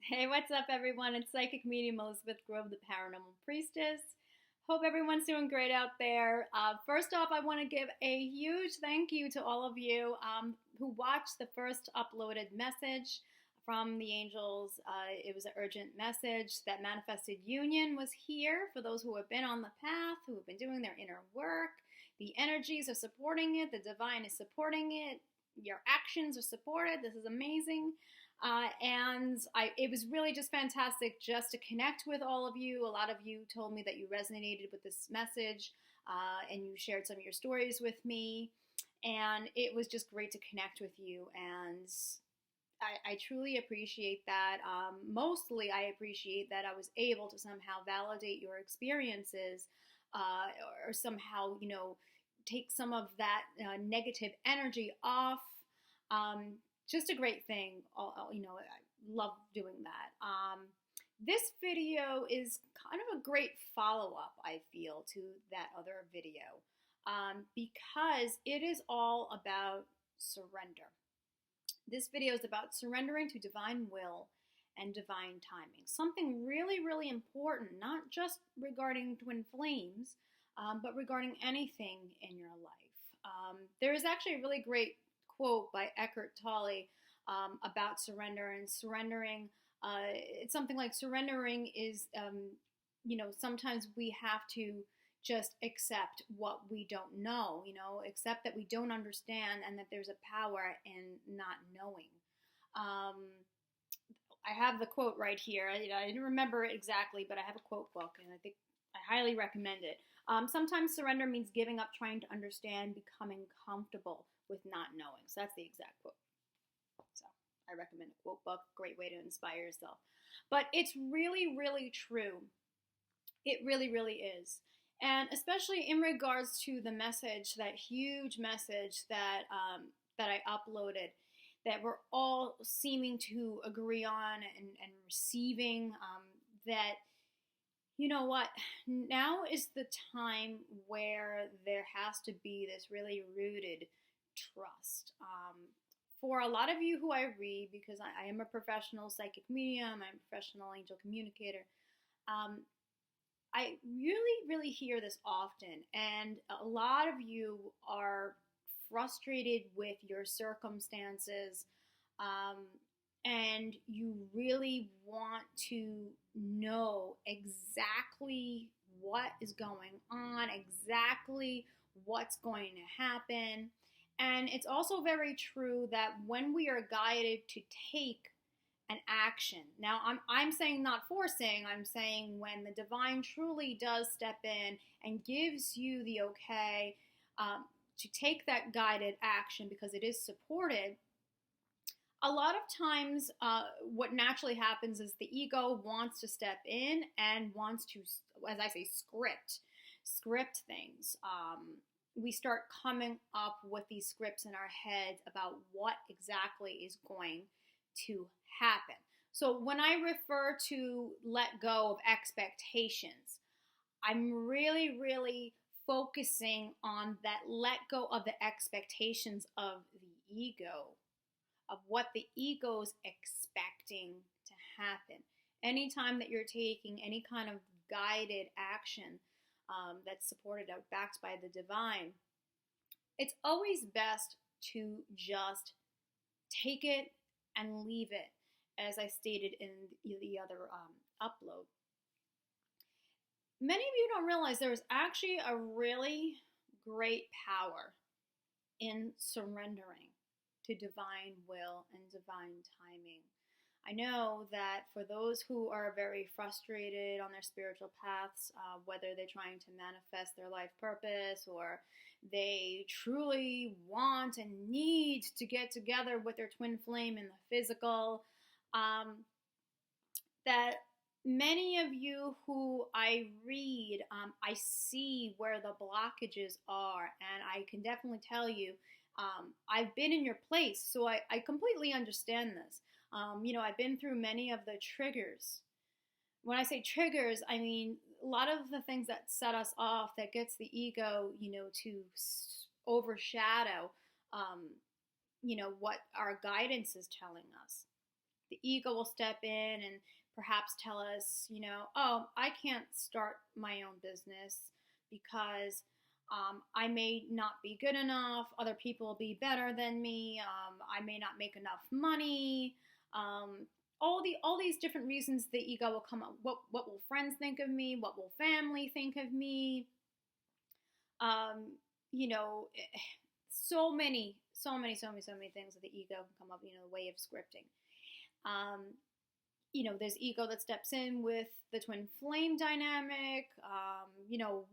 Hey, what's up, everyone? It's Psychic Medium Elizabeth Grove, the Paranormal Priestess. Hope everyone's doing great out there. First off, I want to give a huge thank you to all of you who watched the first uploaded message from the angels. It was an urgent message that manifested union was here for those who have been on the path, who have been doing their inner work. The energies are supporting it, the divine is supporting it, your actions are supported. This is amazing. It was really just fantastic just to connect with all of you. A lot of you told me that you resonated with this message, and you shared some of your stories with me. And it was just great to connect with you. And I truly appreciate that. Mostly, I appreciate that I was able to somehow validate your experiences, or somehow, take some of that negative energy off. Just a great thing. I love doing that. This video is kind of a great follow-up, I feel, to that other video, because it is all about surrender. This video is about surrendering to divine will and divine timing. Something really, really important, not just regarding twin flames, but regarding anything in your life. There is actually a really great quote by Eckhart Tolle about surrender and surrendering. It's something like surrendering is, sometimes we have to just accept what we don't know, accept that we don't understand and that there's a power in not knowing. I have the quote right here. I didn't remember it exactly, but I have a quote book and I think I highly recommend it. Sometimes surrender means giving up trying to understand, becoming comfortable with not knowing. So that's the exact quote. So I recommend a quote book. Great way to inspire yourself. But it's really, really true. It really, really is. And especially in regards to the message, that huge message that I uploaded, that we're all seeming to agree on and receiving, that, you know what, now is the time where there has to be this really rooted trust. For a lot of you who I read, because I am a professional psychic medium, I'm a professional angel communicator, I really, really hear this often, and a lot of you are frustrated with your circumstances, and you really want to know exactly what is going on, exactly what's going to happen. And it's also very true that when we are guided to take an action, now I'm saying not forcing, I'm saying when the divine truly does step in and gives you the okay to take that guided action because it is supported, a lot of times what naturally happens is the ego wants to step in and wants to, as I say, script things. We start coming up with these scripts in our heads about what exactly is going to happen. So when I refer to let go of expectations, I'm really, really focusing on that let go of the expectations of the ego, of what the ego's expecting to happen. Anytime that you're taking any kind of guided action that's supported or backed by the divine, it's always best to just take it and leave it, as I stated in the other upload. Many of you don't realize there is actually a really great power in surrendering to divine will and divine timing. I know that for those who are very frustrated on their spiritual paths, whether they're trying to manifest their life purpose or they truly want and need to get together with their twin flame in the physical, that many of you who I read, I see where the blockages are, and I can definitely tell you, I've been in your place, so I completely understand this. I've been through many of the triggers. When I say triggers, I mean a lot of the things that set us off, that gets the ego, to overshadow, what our guidance is telling us. The ego will step in and perhaps tell us, oh, I can't start my own business because I may not be good enough. Other people will be better than me. I may not make enough money. All these different reasons the ego will come up. What will friends think of me? What will family think of me? You know, so many things that the ego can come up. The way of scripting. There's ego that steps in with the twin flame dynamic.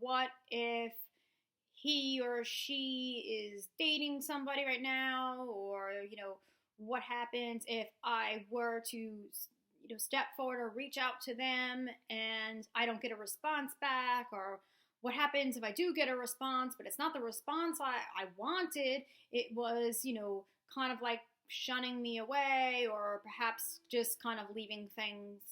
What if he or she is dating somebody right now? Or, what happens if I were to, step forward or reach out to them and I don't get a response back? Or what happens if I do get a response, but it's not the response I wanted? It was, kind of like shunning me away, or perhaps just kind of leaving things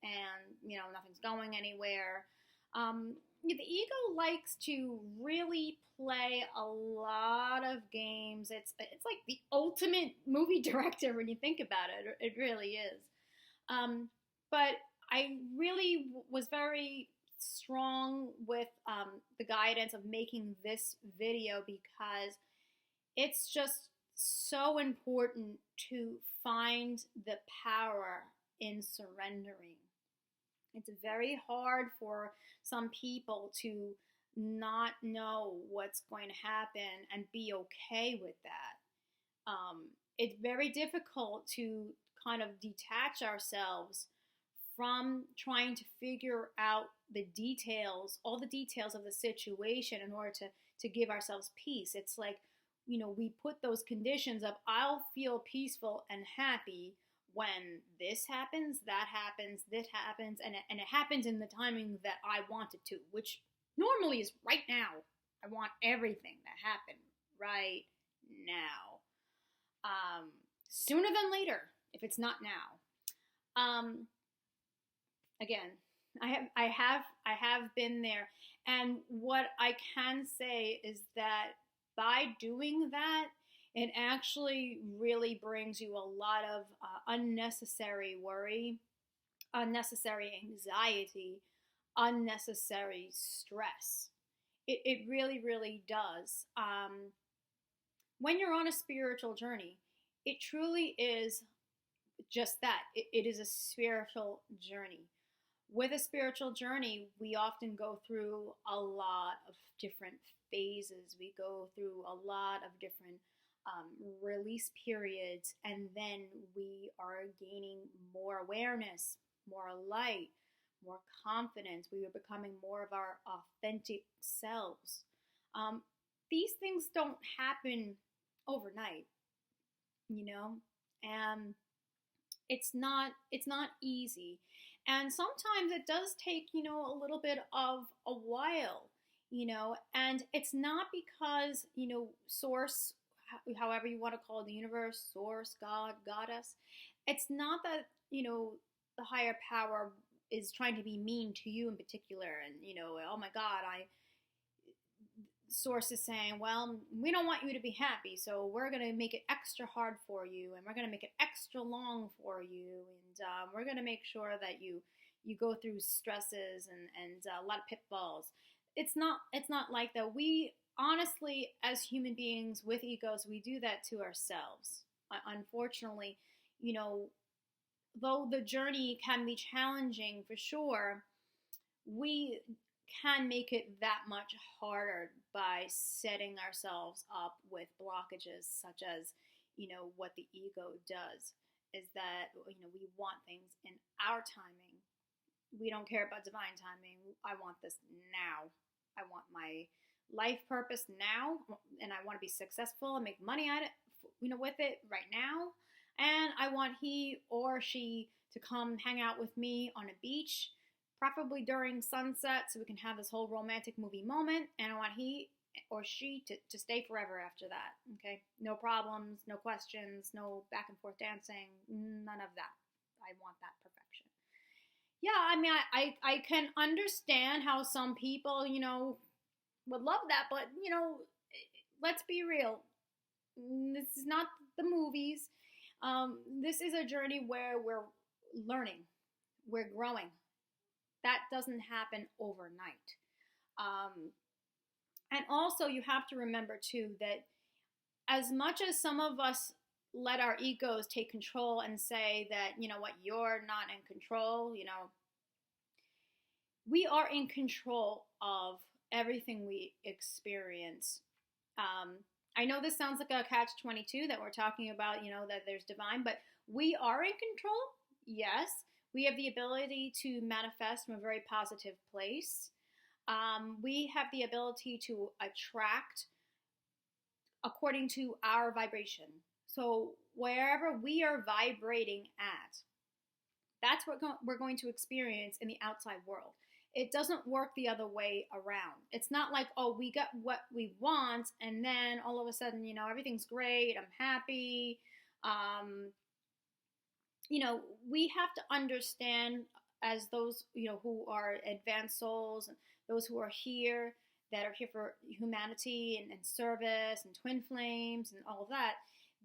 and, nothing's going anywhere. The ego likes to really play a lot of games. It's like the ultimate movie director when you think about it. It really is. But I really was very strong with the guidance of making this video because it's just so important to find the power in surrendering. It's very hard for some people to not know what's going to happen and be okay with that. It's very difficult to kind of detach ourselves from trying to figure out the details, all the details of the situation in order to give ourselves peace. It's like, we put those conditions of I'll feel peaceful and happy when this happens, that happens, this happens, and it happens in the timing that I want it to, which normally is right now. I want everything to happen right now. Sooner than later, if it's not now. Again, I have been there, and what I can say is that by doing that, it actually really brings you a lot of unnecessary worry, unnecessary anxiety, unnecessary stress. It really, really does. When you're on a spiritual journey, it truly is just that. It is a spiritual journey. With a spiritual journey, we often go through a lot of different phases. We go through a lot of different release periods, and then we are gaining more awareness, more light, more confidence. We are becoming more of our authentic selves. These things don't happen overnight, and it's not easy. And sometimes it does take, a little bit of a while, and it's not because, source, however you want to call it, the universe, source, God, goddess. It's not that, the higher power is trying to be mean to you in particular. And, oh my God, source is saying, well, we don't want you to be happy, so we're going to make it extra hard for you, and we're going to make it extra long for you, and we're going to make sure that you go through stresses and a lot of pitfalls. It's not like that. We honestly, as human beings with egos, we do that to ourselves. Unfortunately, though the journey can be challenging for sure, we can make it that much harder by setting ourselves up with blockages, such as, what the ego does is that, we want things in our timing. We don't care about divine timing. I want this now. I want my life purpose now, and I want to be successful and make money at it, with it right now. And I want he or she to come hang out with me on a beach, preferably during sunset, so we can have this whole romantic movie moment. And I want he or she to stay forever after that. Okay? No problems, no questions, no back and forth dancing, none of that. I want that perfection. Yeah, I mean, I can understand how some people, would love that, but, let's be real. This is not the movies. This is a journey where we're learning, we're growing. That doesn't happen overnight. Um, and also, you have to remember too that as much as some of us let our egos take control and say that, you know what, you're not in control, we are in control of everything we experience. Um, I know this sounds like a catch 22 that we're talking about, that there's divine, but we are in control. Yes, we have the ability to manifest from a very positive place. We have the ability to attract according to our vibration. So wherever we are vibrating at, that's what we're going to experience in the outside world. It doesn't work the other way around. It's not like, oh, we got what we want, and then all of a sudden, everything's great, I'm happy. We have to understand, as those, who are advanced souls, and those who are here, that are here for humanity and service and twin flames and all of that,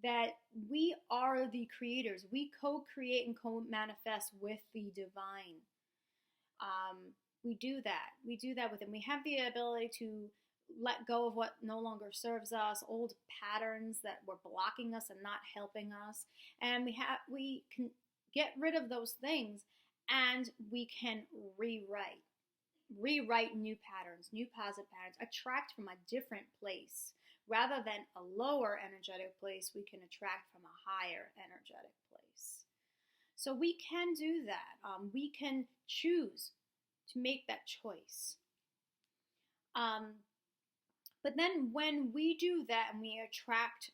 that we are the creators. We co-create and co-manifest with the divine. We do that. We do that with them. We have the ability to let go of what no longer serves us, old patterns that were blocking us and not helping us. And we can get rid of those things, and we can rewrite new patterns, new positive patterns, attract from a different place. Rather than a lower energetic place, we can attract from a higher energetic place. So we can do that. We can choose to make that choice. But then when we do that and we attract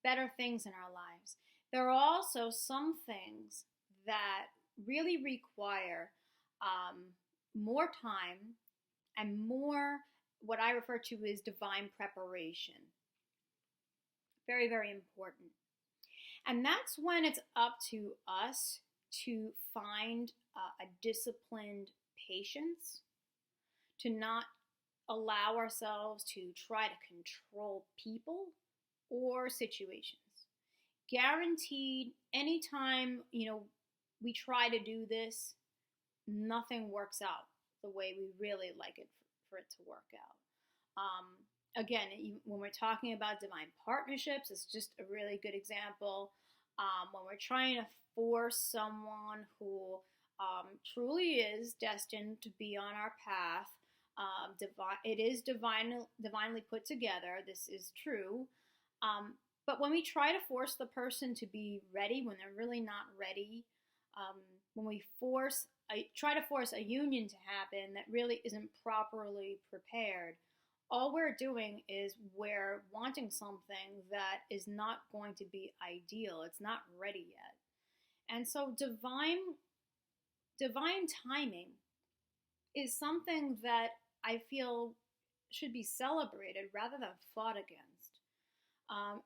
better things in our lives, there are also some things that really require more time and more what I refer to as divine preparation. Very, very important. And that's when it's up to us to find a disciplined patience, to not allow ourselves to try to control people or situations. Guaranteed, anytime, we try to do this, nothing works out the way we really like it for it to work out. Again, when we're talking about divine partnerships, it's just a really good example. When we're trying to force someone who truly is destined to be on our path, it is divinely put together. This is true. But when we try to force the person to be ready when they're really not ready, when we try to force a union to happen that really isn't properly prepared, all we're doing is we're wanting something that is not going to be ideal. It's not ready yet. And so divine timing is something that I feel should be celebrated rather than fought against.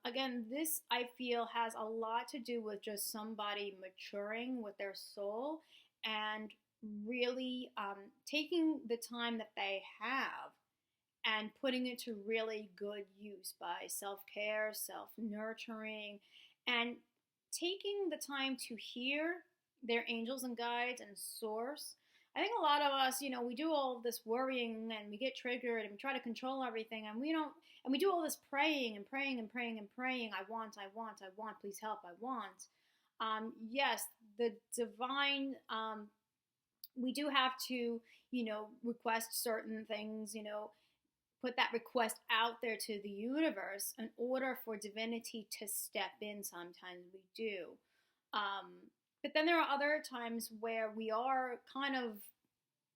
Again, this I feel has a lot to do with just somebody maturing with their soul and really taking the time that they have and putting it to really good use by self-care, self-nurturing, and taking the time to hear their angels and guides and source. I think a lot of us, we do all of this worrying and we get triggered and we try to control everything, and we do all this praying and praying and praying and praying. I want, please help, I want. Yes, the divine, we do have to, request certain things, put that request out there to the universe in order for divinity to step in. Sometimes we do. But then there are other times where we are kind of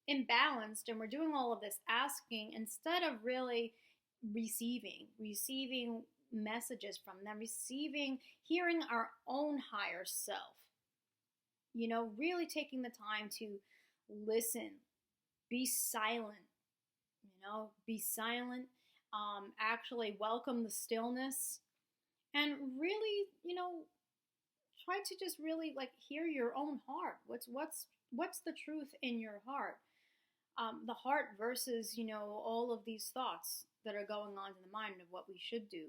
imbalanced and we're doing all of this asking instead of really receiving messages from them, hearing our own higher self. Really taking the time to listen, be silent, actually welcome the stillness, and really, try to just really hear your own heart. What's the truth in your heart? The heart versus, all of these thoughts that are going on in the mind of what we should do,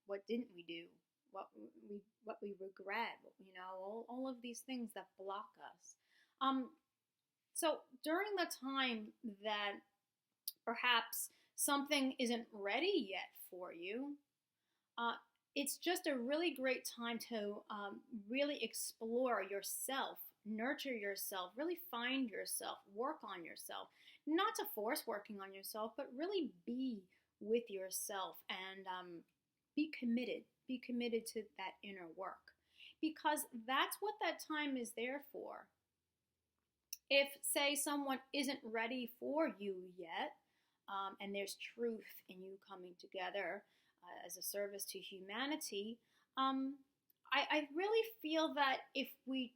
what didn't we do, what we regret, all of these things that block us. Um, so during the time that perhaps something isn't ready yet for you, uh, it's just a really great time to really explore yourself, nurture yourself, really find yourself, work on yourself. Not to force working on yourself, but really be with yourself and be committed. Be committed to that inner work because that's what that time is there for. If, say, someone isn't ready for you yet, and there's truth in you coming together as a service to humanity, I really feel that if we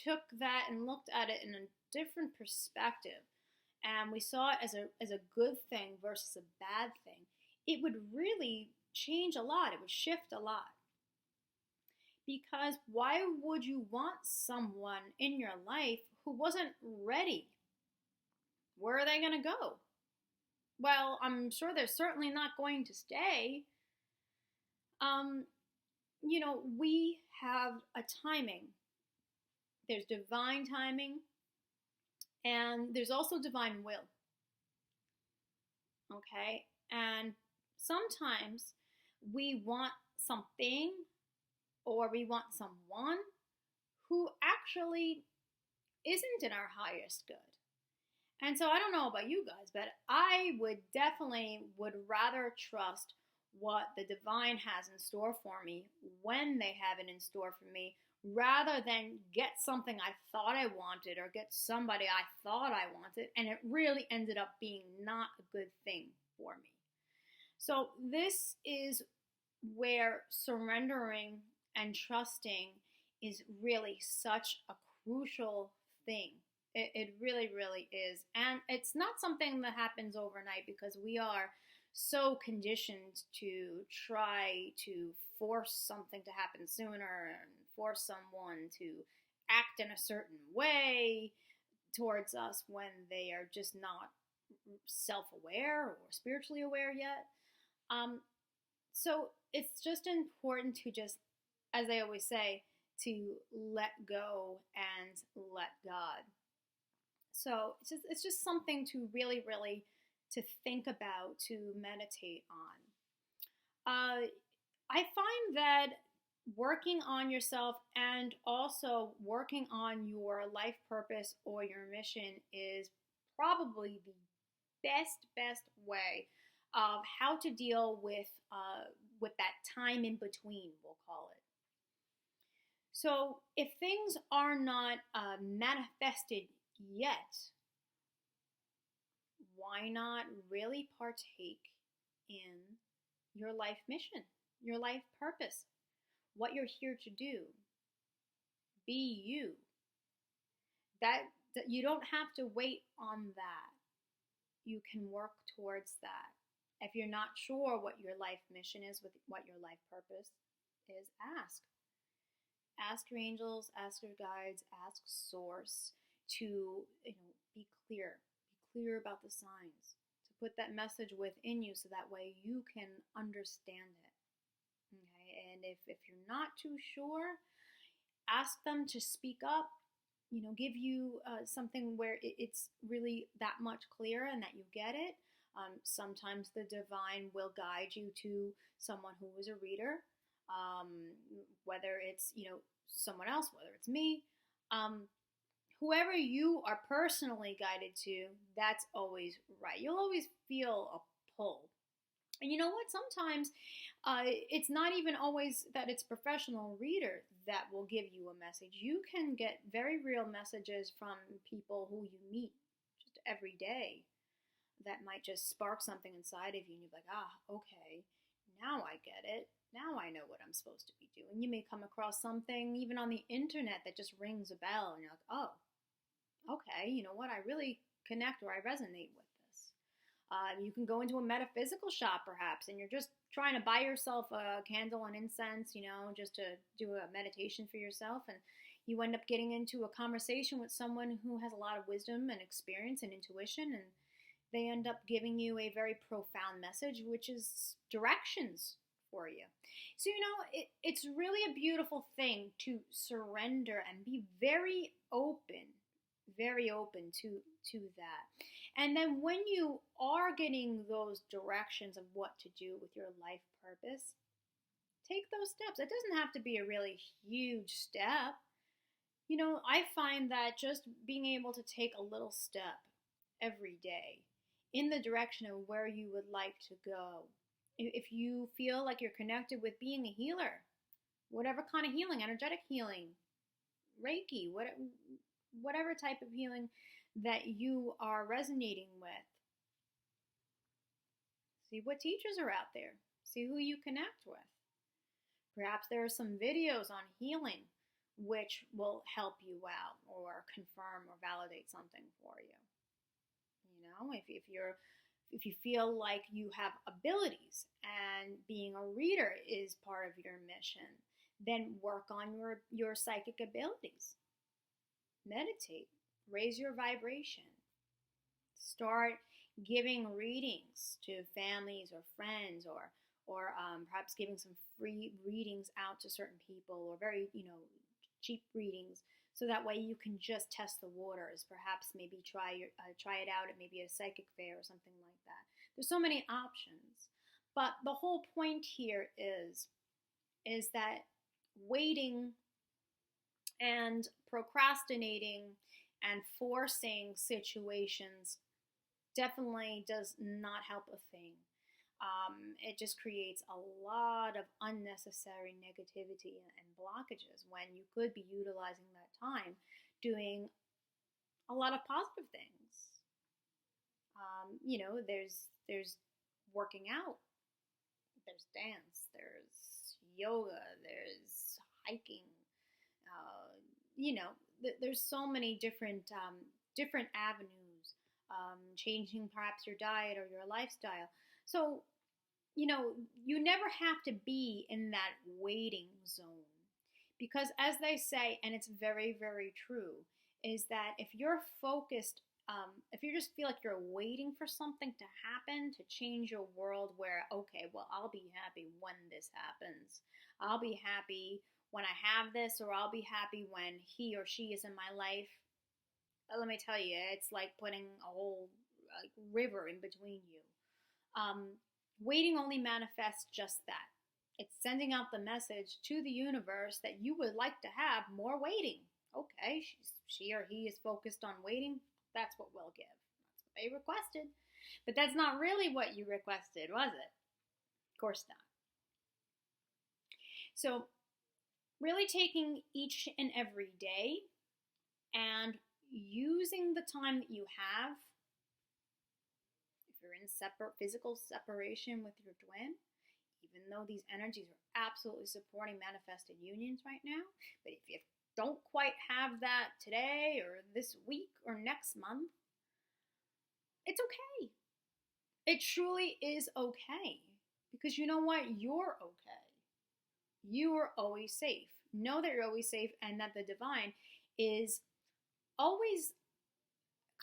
took that and looked at it in a different perspective, and we saw it as a good thing versus a bad thing, it would really change a lot. It would shift a lot. Because why would you want someone in your life who wasn't ready? Where are they going to go? Well, I'm sure they're certainly not going to stay. We have a timing. There's divine timing, and there's also divine will. Okay? And sometimes we want something or we want someone who actually isn't in our highest good. And so I don't know about you guys, but I would rather trust what the divine has in store for me when they have it in store for me, rather than get something I thought I wanted or get somebody I thought I wanted, and it really ended up being not a good thing for me. So this is where surrendering and trusting is really such a crucial thing. It really, really is. And it's not something that happens overnight because we are so conditioned to try to force something to happen sooner and force someone to act in a certain way towards us when they are just not self-aware or spiritually aware yet. So it's just important to just, as I always say, to let go and let God. So it's just something to really, really to think about, to meditate on. I find that working on yourself and also working on your life purpose or your mission is probably the best way of how to deal with that time in between, we'll call it. So if things are not manifested yet, why not really partake in your life mission, your life purpose, what you're here to do? Be you. That you don't have to wait on that. You can work towards that. If you're not sure what your life mission is, what your life purpose is, ask. Ask your angels, ask your guides, ask Source to be clear. Be clear about the signs. To put that message within you so that way you can understand it. Okay? And if you're not too sure, ask them to speak up. Give you something where it's really that much clearer and that you get it. Sometimes the divine will guide you to someone who is a reader, whether it's someone else, whether it's me, whoever you are personally guided to. That's always right. You'll always feel a pull. And you know what? Sometimes it's not even always that it's a professional reader that will give you a message. You can get very real messages from people who you meet just every day that might just spark something inside of you. And you're like, okay, now I get it. Now I know what I'm supposed to be doing. You may come across something even on the internet that just rings a bell. And you're like, oh, okay, you know what? I really connect or I resonate with this. You can go into a metaphysical shop perhaps, and you're just trying to buy yourself a candle and incense, just to do a meditation for yourself. And you end up getting into a conversation with someone who has a lot of wisdom and experience and intuition, and they end up giving you a very profound message, which is directions for you. So, it's really a beautiful thing to surrender and be very open to that. And then when you are getting those directions of what to do with your life purpose, take those steps. It doesn't have to be a really huge step. I find that just being able to take a little step every day in the direction of where you would like to go. If you feel like you're connected with being a healer, whatever kind of healing, energetic healing, Reiki, whatever type of healing that you are resonating with, see what teachers are out there. See who you connect with. Perhaps there are some videos on healing which will help you out or confirm or validate something for you. If you feel like you have abilities and being a reader is part of your mission, then work on your psychic abilities. Meditate, raise your vibration. Start giving readings to families or friends, or perhaps giving some free readings out to certain people, or very cheap readings, so that way you can just test the waters. Perhaps maybe try it out at maybe a psychic fair or something like that. There's so many options, but the whole point here is that waiting and procrastinating and forcing situations definitely does not help a thing. It just creates a lot of unnecessary negativity and blockages when you could be utilizing that time doing a lot of positive things. There's working out, there's dance, there's yoga, there's hiking. There's so many different avenues. Changing perhaps your diet or your lifestyle. So, you never have to be in that waiting zone, because as they say, and it's very, very true, is that if you're focused, if you just feel like you're waiting for something to happen to change your world, where, okay, well, I'll be happy when this happens. I'll be happy when I have this, or I'll be happy when he or she is in my life. Let me tell you, it's like putting a whole river in between you. Waiting only manifests just that. It's sending out the message to the universe that you would like to have more waiting. Okay, she or he is focused on waiting. That's what we'll give. That's what they requested. But that's not really what you requested, was it? Of course not. So, really taking each and every day and using the time that you have. If you're in physical separation with your twin, even though these energies are absolutely supporting manifested unions right now, but if you don't quite have that today or this week or next month, it's okay. It truly is okay, because you know what? You're okay. You are always safe. Know that you're always safe, and that the divine is always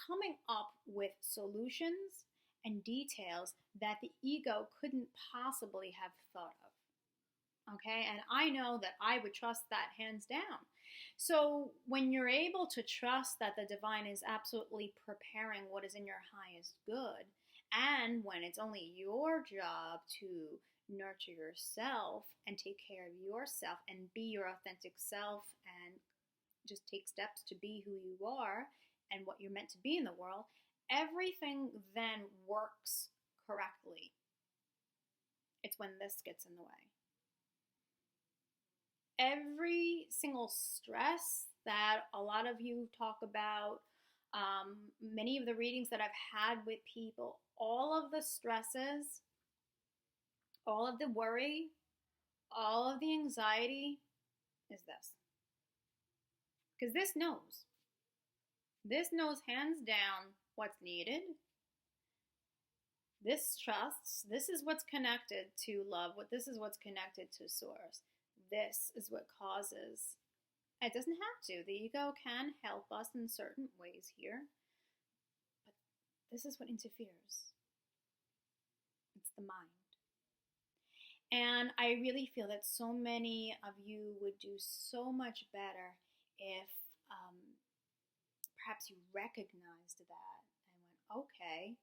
coming up with solutions and details that the ego couldn't possibly have thought of. Okay, and I know that I would trust that hands down. So when you're able to trust that the divine is absolutely preparing what is in your highest good, and when it's only your job to nurture yourself and take care of yourself and be your authentic self and just take steps to be who you are and what you're meant to be in the world, everything then works correctly. It's when this gets in the way. Every single stress that a lot of you talk about, many of the readings that I've had with people, all of the stresses, all of the worry, all of the anxiety is this. Because this knows. This knows hands down what's needed. This trusts. This is what's connected to love. This is what's connected to source. This is what causes. It doesn't have to. The ego can help us in certain ways here. But this is what interferes. It's the mind. And I really feel that so many of you would do so much better if perhaps you recognized that and went, okay,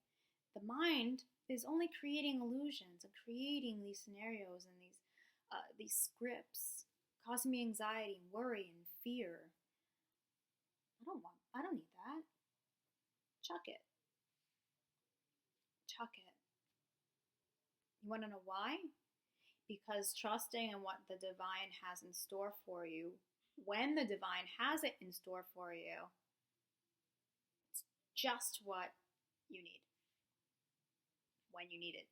the mind is only creating illusions and creating these scenarios and these scripts, causing me anxiety and worry and fear. I don't need that. Chuck it. Chuck it. You want to know why? Because trusting in what the divine has in store for you, when the divine has it in store for you, it's just what you need when you need it.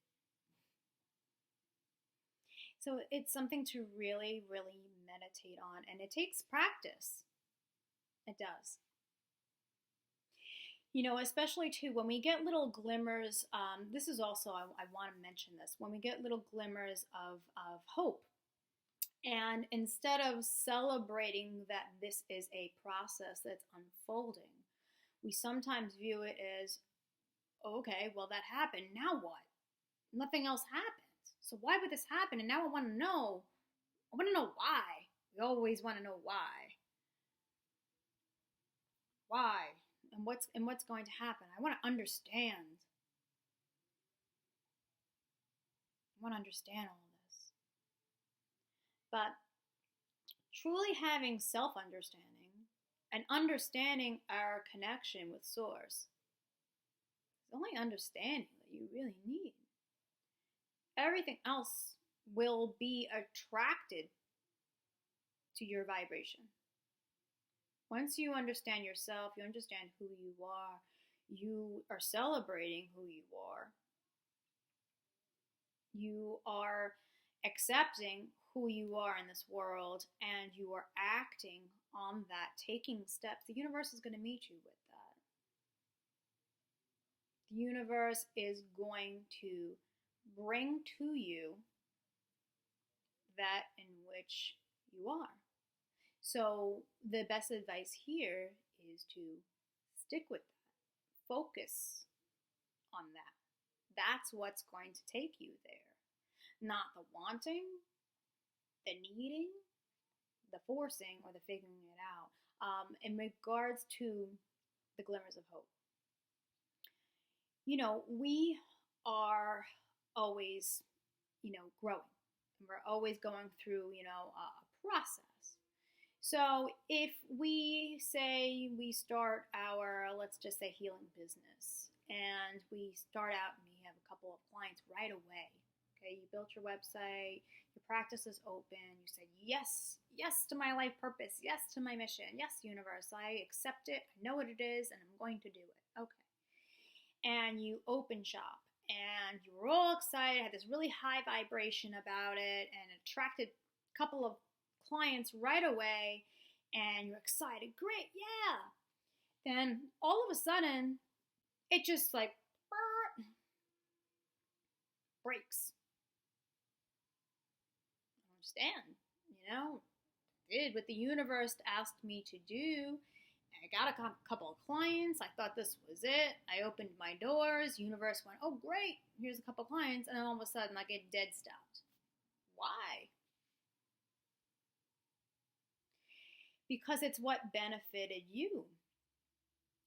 So it's something to really, really meditate on, and it takes practice. It does. You know, especially too, when we get little glimmers, this is also, I want to mention this, when we get little glimmers of hope, and instead of celebrating that this is a process that's unfolding, we sometimes view it as, okay, well, that happened, now what? Nothing else happened. So why would this happen? And now I want to know why. We always want to know why. Why? And what's going to happen? I want to understand. I want to understand all of this. But truly having self-understanding and understanding our connection with Source is the only understanding that you really need. Everything else will be attracted to your vibration. Once you understand yourself, you understand who you are celebrating who you are accepting who you are in this world, and you are acting on that, taking steps, the universe is going to meet you with that. The universe is going to bring to you that in which you are. So the best advice here is to stick with that. Focus on that. That's what's going to take you there. Not the wanting, the needing, the forcing, or the figuring it out. In regards to the glimmers of hope, you know, we are always, growing. And we're always going through, a process. So if we say we start our, let's just say, healing business, and we start out and we have a couple of clients right away, okay, you built your website, your practice is open, you said yes to my life purpose, yes to my mission, yes, universe, I accept it, I know what it is, and I'm going to do it, okay. And you open shop, and you were all excited, had this really high vibration about it, and attracted a couple of clients right away, and you're excited, great, yeah. Then all of a sudden, it just like breaks. I understand, did what the universe asked me to do. I got a couple of clients. I thought this was it. I opened my doors. Universe went, oh, great. Here's a couple of clients. And then all of a sudden, I get dead stopped. Why? Because it's what benefited you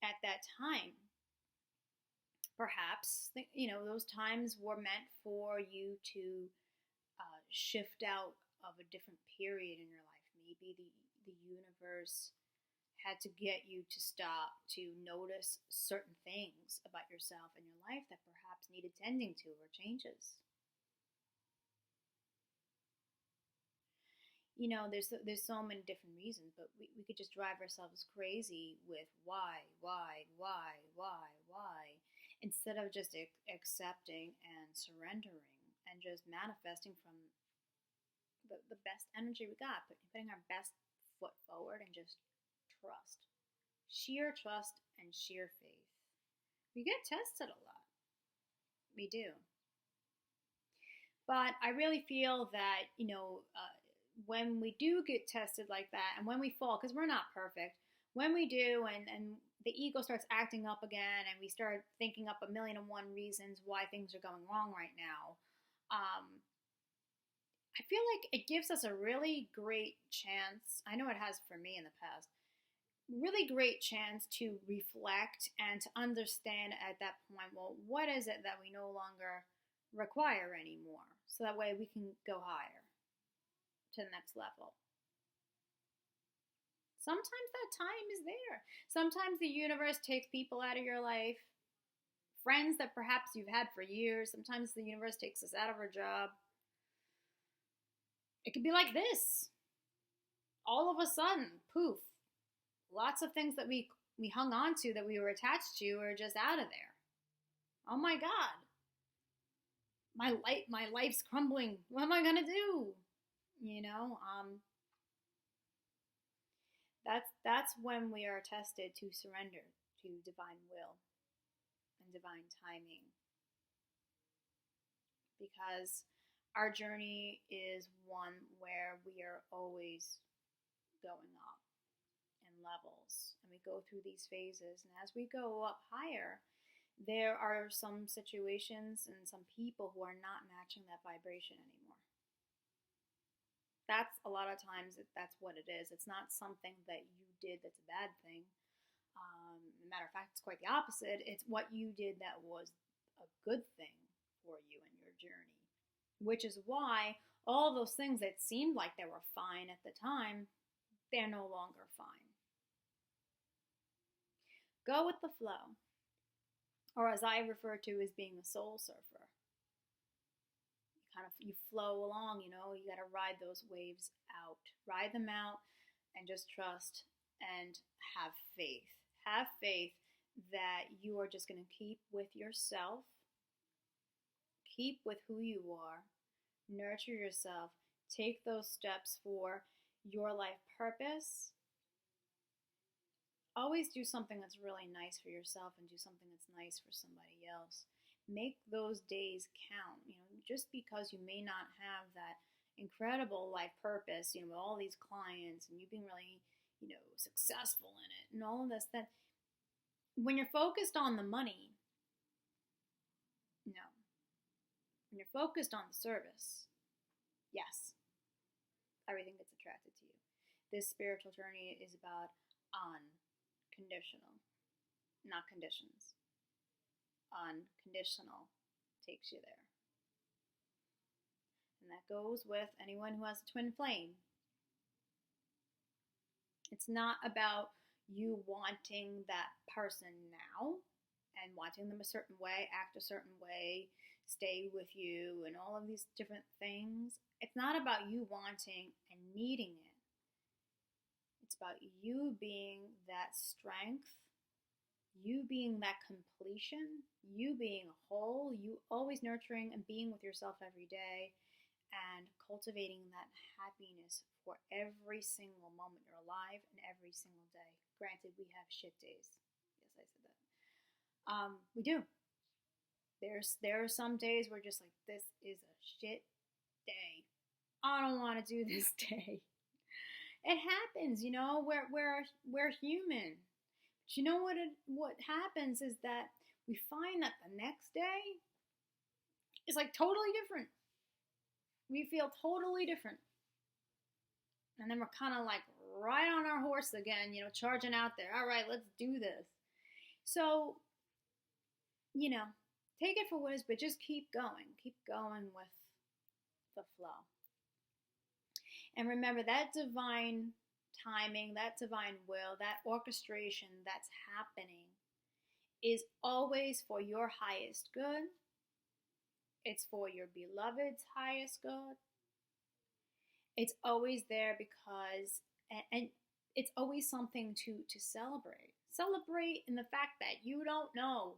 at that time. Perhaps, those times were meant for you to shift out of a different period in your life. Maybe the universe had to get you to stop to notice certain things about yourself and your life that perhaps needed tending to or changes. There's so many different reasons, but we could just drive ourselves crazy with why, instead of just accepting and surrendering and just manifesting from the best energy we got, putting our best foot forward and just trust. Sheer trust and sheer faith. We get tested a lot. We do. But I really feel that, when we do get tested like that, and when we fall, because we're not perfect, when we do, and the ego starts acting up again, and we start thinking up 1,000,001 reasons why things are going wrong right now, I feel like it gives us a really great chance. I know it has for me in the past. Really great chance to reflect and to understand at that point, well, what is it that we no longer require anymore? So that way we can go higher to the next level. Sometimes that time is there. Sometimes the universe takes people out of your life, friends that perhaps you've had for years. Sometimes the universe takes us out of our job. It could be like this. All of a sudden, poof, lots of things that we hung on to, that we were attached to, are just out of there. Oh my God. My life's crumbling. What am I gonna do? You know, that's when we are tested to surrender to divine will and divine timing. Because our journey is one where we are always going up in levels, and we go through these phases, and as we go up higher, there are some situations and some people who are not matching that vibration anymore. That's a lot of times, that's what it is. It's not something that you did that's a bad thing. Matter of fact, it's quite the opposite. It's what you did that was a good thing for you in your journey, which is why all those things that seemed like they were fine at the time, they're no longer fine. Go with the flow, or as I refer to as being a soul surfer. You flow along, you know, you got to ride those waves out. Ride them out and just trust and have faith. Have faith that you are just going to keep with yourself, keep with who you are, nurture yourself, take those steps for your life purpose. Always do something that's really nice for yourself and do something that's nice for somebody else. Make those days count. You know, just because you may not have that incredible life purpose, you know, with all these clients and you've been really, you know, successful in it and all of this, that when you're focused on the money, no. When you're focused on the service, yes, everything gets attracted to you. This spiritual journey is about unconditional, not conditions. Unconditional takes you there. And that goes with anyone who has a twin flame. It's not about you wanting that person now and wanting them a certain way, act a certain way, stay with you, and all of these different things. It's not about you wanting and needing it. It's about you being that strength, you being that completion, you being whole, you always nurturing and being with yourself every day and cultivating that happiness for every single moment you're alive and every single day. Granted, we have shit days. Yes, I said that. We do. There are some days where just like, this is a shit day. I don't want to do this day. It happens, you know. We're human. But you know what happens is that we find that the next day is like totally different. We feel totally different. And then we're kind of like right on our horse again, you know, charging out there. All right, let's do this. So, you know, take it for what it is, but just keep going. Keep going with the flow. And remember that divine timing, that divine will, that orchestration that's happening is always for your highest good. It's for your beloved's highest good. It's always there because, and it's always something to celebrate. Celebrate in the fact that you don't know.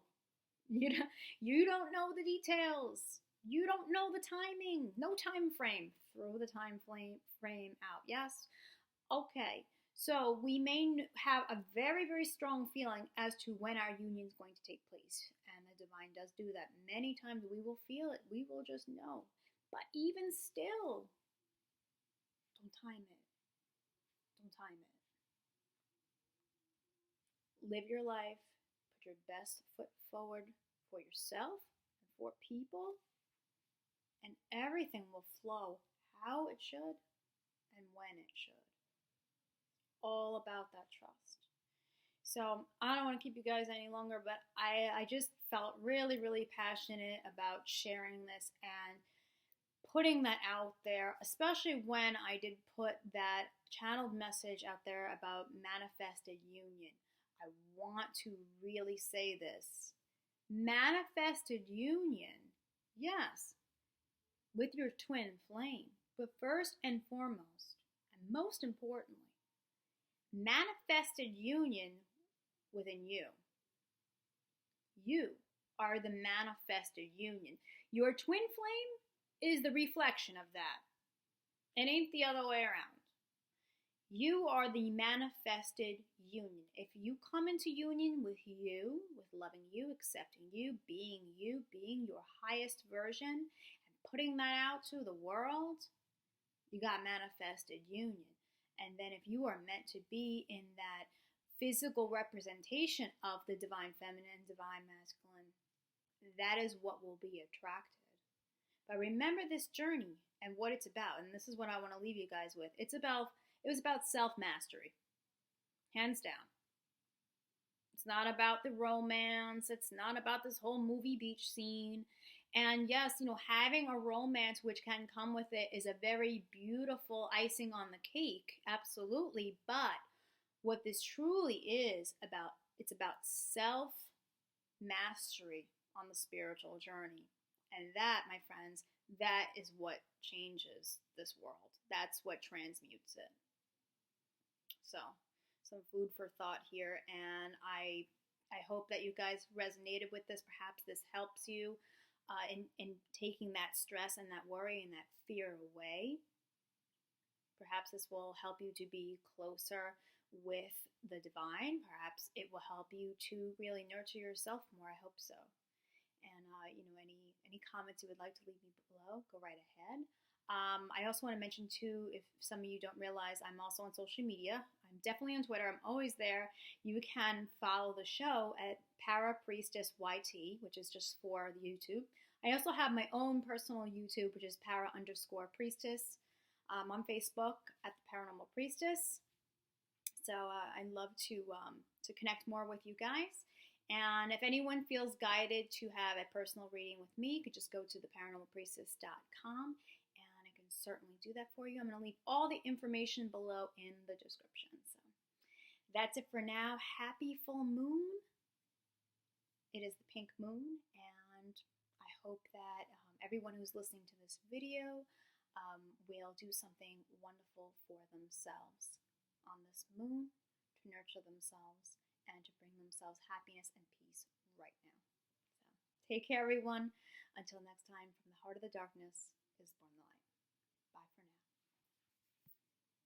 You don't know the details. You don't know the timing. No time frame. Throw the time frame out. Yes? Okay. So we may have a very, very strong feeling as to when our union is going to take place. And the divine does do that. Many times we will feel it. We will just know. But even still, don't time it. Don't time it. Live your life. Put your best foot forward for yourself and for people. And everything will flow how it should and when it should. All about that trust. So I don't want to keep you guys any longer, but I just felt really, really passionate about sharing this and putting that out there, especially when I did put that channeled message out there about manifested union. I want to really say this. Manifested union, yes, with your twin flame, but first and foremost, and most importantly, manifested union within you. You are the manifested union. Your twin flame is the reflection of that. It ain't the other way around. You are the manifested union. If you come into union with you, with loving you, accepting you, being your highest version, and putting that out to the world, you got manifested union. And then if you are meant to be in that physical representation of the divine feminine, divine masculine, that is what will be attracted. But remember this journey and what it's about, and this is what I want to leave you guys with. It was about self-mastery, hands down. It's not about the romance. It's not about this whole movie beach scene. And yes, having a romance which can come with it is a very beautiful icing on the cake, absolutely. But what this truly is about, it's about self-mastery on the spiritual journey. And that, my friends, that is what changes this world. That's what transmutes it. So, some food for thought here, and I hope that you guys resonated with this. Perhaps this helps you in taking that stress and that worry and that fear away. Perhaps this will help you to be closer with the divine. Perhaps it will help you to really nurture yourself more. I hope so. And any comments you would like to leave me below, go right ahead. I also want to mention too, if some of you don't realize, I'm also on social media. I'm definitely on Twitter. I'm always there. You can follow the show at Para Priestess YT, which is just for the YouTube. I also have my own personal YouTube, which is Para_Priestess. On Facebook at the Paranormal Priestess. So I'd love to connect more with you guys. And if anyone feels guided to have a personal reading with me, you could just go to theparanormalpriestess.com, and I can certainly do that for you. I'm going to leave all the information below in the description. So that's it for now. Happy full moon. It is the pink moon, and I hope that everyone who's listening to this video will do something wonderful for themselves on this moon to nurture themselves and to bring themselves happiness and peace right now. So take care, everyone. Until next time, from the heart of the darkness is born the light.